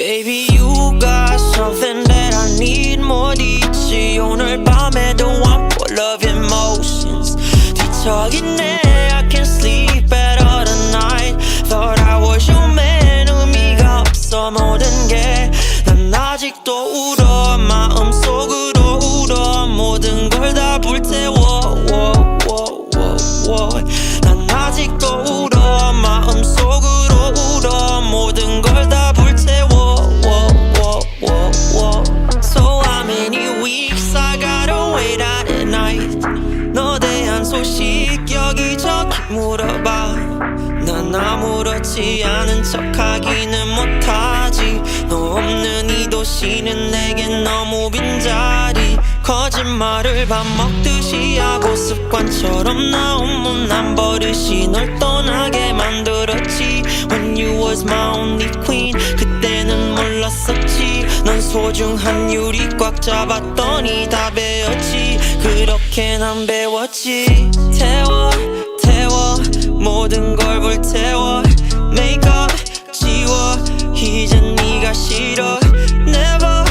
Baby, you got something that I need. 못 잊지 오늘 밤에도 I'm full of emotions. 뒤척이네 I can't sleep at all tonight. Thought I was your man. 의미가 없어 모든 게. 난 아직도 울어 마음속으로 울어. 모든 걸 다 불태워. 난 아직도 울어 마음속으로 울어. 모든 걸 다 불태워. So how many weeks I gotta wait out at night. 너 대한 소식 여기저기 물어봐. 난 아무렇지 않은 척하기는 못하지. 너 없는 이 도시는 내겐 너무 빈자리. 거짓말을 밥 먹듯이 하고 습관처럼 나온 못난 버릇이 널 떠나게 만들었지. When you was my only queen 그때는 몰랐었지. 넌 소중한 유리 꽉 잡았더니 다 베었지. 그렇게 난 배웠지. 태워 모든 걸 불태워. Make up 지워 이젠 네가 싫어. Never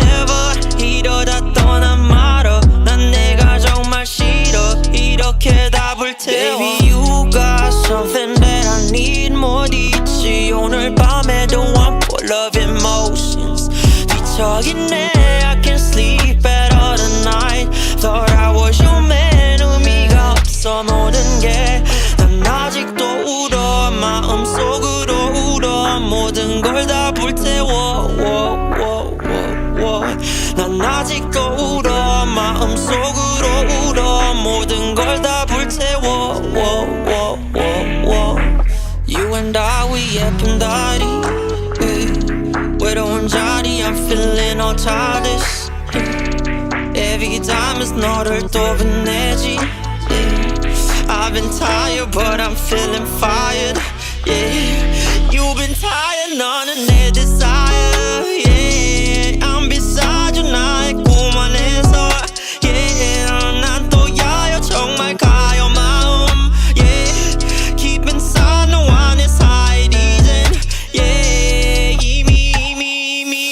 ever 이러다 떠난 말어. 난 내가 정말 싫어. 이렇게 다 불태워. Baby you got something that I need. 못 잊지 오늘 밤에도 I'm full of emotions. 뒤척이네 I can't sleep at all tonight. Thought I was your man. 의미가 없어 모든 게. 난 아직도 울어 마음속으로 울어. 모든 걸 다 불태워. 난 아직도 울어 마음속으로 울어. 모든 걸 다 불태워. You and I we 예쁜 다리. 외로운 자리 I'm feeling all childish. Every time it's 너를 또 빛내지. I've been tired but I'm feeling fired. Yeah, you've been tired 너는 내 desire. Yeah, I'm beside you 나의 꿈 안에서. Yeah, 난 또 야여 정말 가요 마음. Yeah, keep inside no one is hide 이젠. Yeah,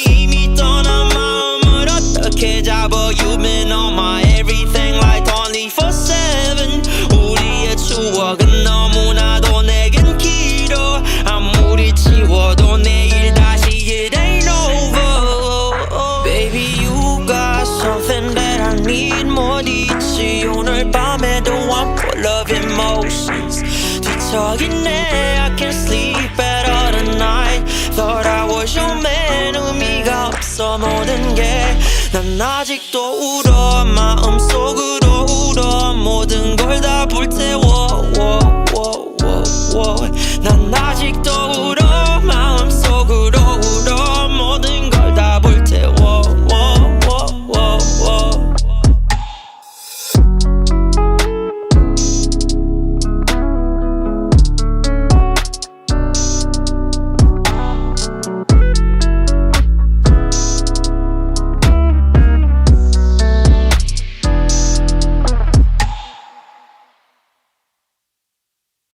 이미 떠난 마음을 어떻게 잡아. You've been on my everything like 24/7. 우리의 추억은 너무나도 내겐 길어. 아무리 지워도 내일 다시 it ain't over. Baby you got something that I need. 못 잊지 오늘 밤에도 I'm full of emotions. 뒤척이네 I can't sleep at all tonight. Thought I was your man. 의미가 없어 모든 게. 난 아직도 울어 마음속으로 울어. 모든 걸 다 불태워.